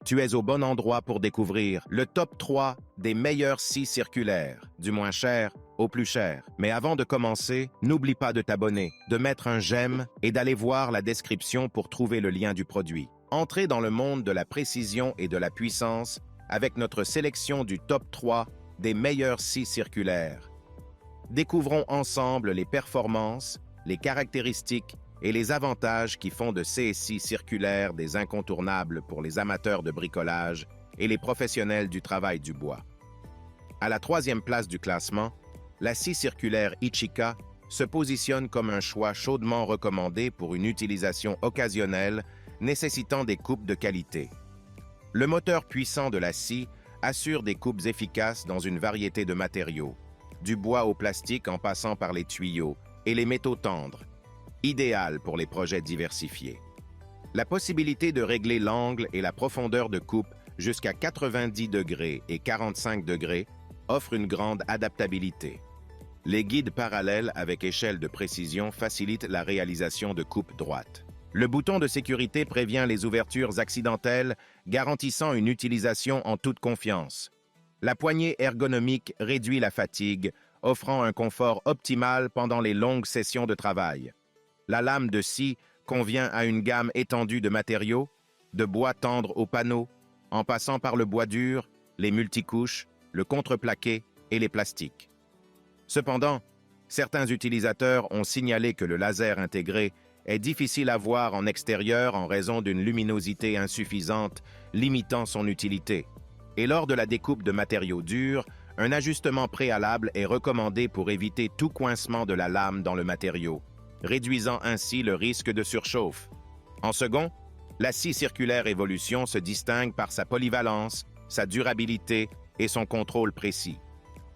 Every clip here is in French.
Tu es au bon endroit pour découvrir le top 3 des meilleures scies circulaires, du moins cher au plus cher. Mais avant de commencer, n'oublie pas de t'abonner, de mettre un j'aime et d'aller voir la description pour trouver le lien du produit. Entrez dans le monde de la précision et de la puissance avec notre sélection du top 3 des meilleures scies circulaires. Découvrons ensemble les performances, les caractéristiques et les avantages qui font de ces scies circulaires des incontournables pour les amateurs de bricolage et les professionnels du travail du bois. À la 3e place du classement, la scie circulaire Ichika se positionne comme un choix chaudement recommandé pour une utilisation occasionnelle nécessitant des coupes de qualité. Le moteur puissant de la scie assure des coupes efficaces dans une variété de matériaux, du bois au plastique en passant par les tuyaux et les métaux tendres, idéal pour les projets diversifiés. La possibilité de régler l'angle et la profondeur de coupe jusqu'à 90 degrés et 45 degrés offre une grande adaptabilité. Les guides parallèles avec échelle de précision facilitent la réalisation de coupes droites. Le bouton de sécurité prévient les ouvertures accidentelles, garantissant une utilisation en toute confiance. La poignée ergonomique réduit la fatigue, offrant un confort optimal pendant les longues sessions de travail. La lame de scie convient à une gamme étendue de matériaux, de bois tendre au panneau, en passant par le bois dur, les multicouches, le contreplaqué et les plastiques. Cependant, certains utilisateurs ont signalé que le laser intégré est difficile à voir en extérieur en raison d'une luminosité insuffisante, limitant son utilité. Et lors de la découpe de matériaux durs, un ajustement préalable est recommandé pour éviter tout coincement de la lame dans le matériau, réduisant ainsi le risque de surchauffe. En second, la scie circulaire Evolution se distingue par sa polyvalence, sa durabilité et son contrôle précis.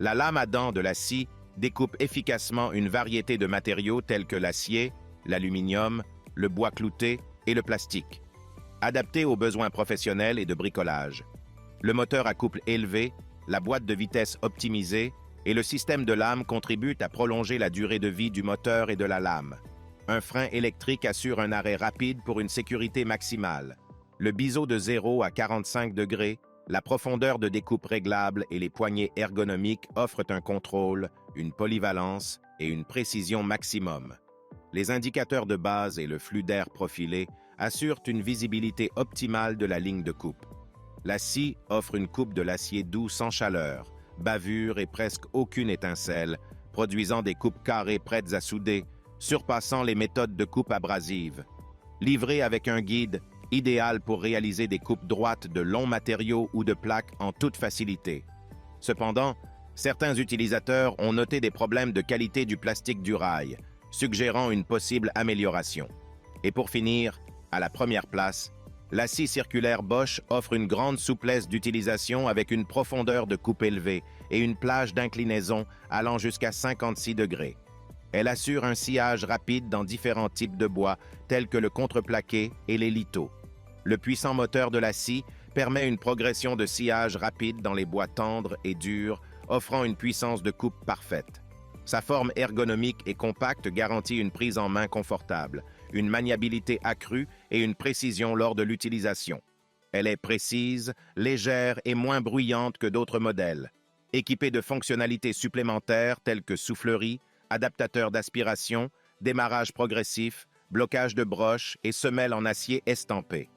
La lame à dents de la scie découpe efficacement une variété de matériaux tels que l'acier, l'aluminium, le bois clouté et le plastique, adapté aux besoins professionnels et de bricolage. Le moteur à couple élevé, la boîte de vitesse optimisée et le système de lame contribuent à prolonger la durée de vie du moteur et de la lame. Un frein électrique assure un arrêt rapide pour une sécurité maximale. Le biseau de 0 à 45 degrés, la profondeur de découpe réglable et les poignées ergonomiques offrent un contrôle, une polyvalence et une précision maximum. Les indicateurs de base et le flux d'air profilé assurent une visibilité optimale de la ligne de coupe. La scie offre une coupe de l'acier doux sans chaleur, bavure et presque aucune étincelle, produisant des coupes carrées prêtes à souder, surpassant les méthodes de coupe abrasive. Livrée avec un guide, idéal pour réaliser des coupes droites de longs matériaux ou de plaques en toute facilité. Cependant, certains utilisateurs ont noté des problèmes de qualité du plastique du rail, suggérant une possible amélioration. Et pour finir, à la première place, la scie circulaire Bosch offre une grande souplesse d'utilisation avec une profondeur de coupe élevée et une plage d'inclinaison allant jusqu'à 56 degrés. Elle assure un sciage rapide dans différents types de bois tels que le contreplaqué et les litho. Le puissant moteur de la scie permet une progression de sciage rapide dans les bois tendres et durs, offrant une puissance de coupe parfaite. Sa forme ergonomique et compacte garantit une prise en main confortable, une maniabilité accrue et une précision lors de l'utilisation. Elle est précise, légère et moins bruyante que d'autres modèles. Équipée de fonctionnalités supplémentaires telles que soufflerie, adaptateur d'aspiration, démarrage progressif, blocage de broche et semelle en acier estampé.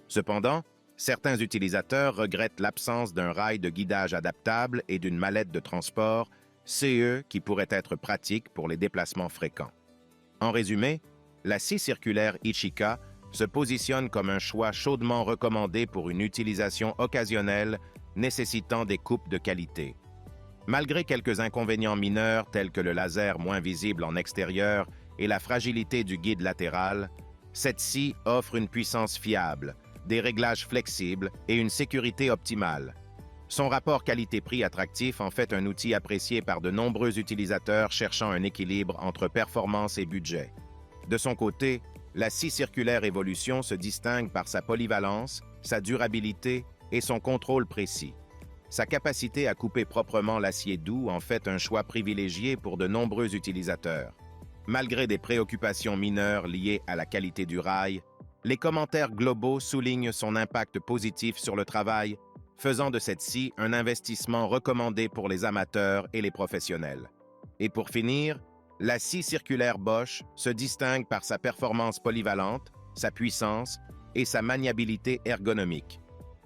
Cependant, certains utilisateurs regrettent l'absence d'un rail de guidage adaptable et d'une mallette de transport, CE qui pourrait être pratique pour les déplacements fréquents. En résumé, la scie circulaire Ichika se positionne comme un choix chaudement recommandé pour une utilisation occasionnelle nécessitant des coupes de qualité. Malgré quelques inconvénients mineurs tels que le laser moins visible en extérieur et la fragilité du guide latéral, cette scie offre une puissance fiable, des réglages flexibles et une sécurité optimale. Son rapport qualité-prix attractif en fait un outil apprécié par de nombreux utilisateurs cherchant un équilibre entre performance et budget. De son côté, la scie circulaire Evolution se distingue par sa polyvalence, sa durabilité et son contrôle précis. Sa capacité à couper proprement l'acier doux en fait un choix privilégié pour de nombreux utilisateurs. Malgré des préoccupations mineures liées à la qualité du rail, Les commentaires globaux soulignent son impact positif sur le travail, faisant de cette scie un investissement recommandé pour les amateurs et les professionnels. Et pour finir, la scie circulaire Bosch se distingue par sa performance polyvalente, sa puissance et sa maniabilité ergonomique.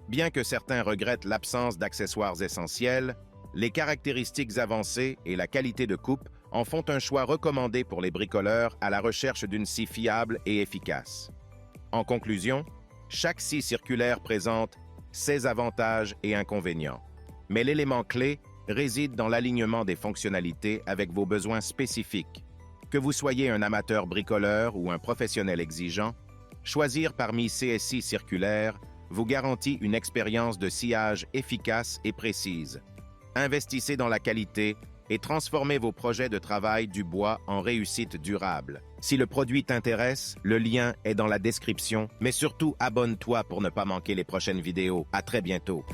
Bien que certains regrettent l'absence d'accessoires essentiels, les caractéristiques avancées et la qualité de coupe en font un choix recommandé pour les bricoleurs à la recherche d'une scie fiable et efficace. En conclusion, chaque scie circulaire présente ses avantages et inconvénients. Mais l'élément clé réside dans l'alignement des fonctionnalités avec vos besoins spécifiques. Que vous soyez un amateur bricoleur ou un professionnel exigeant, choisir parmi ces scies circulaires vous garantit une expérience de sciage efficace et précise. Investissez dans la qualité et transformez vos projets de travail du bois en réussite durable. Si le produit t'intéresse, le lien est dans la description, mais surtout abonne-toi pour ne pas manquer les prochaines vidéos. À très bientôt.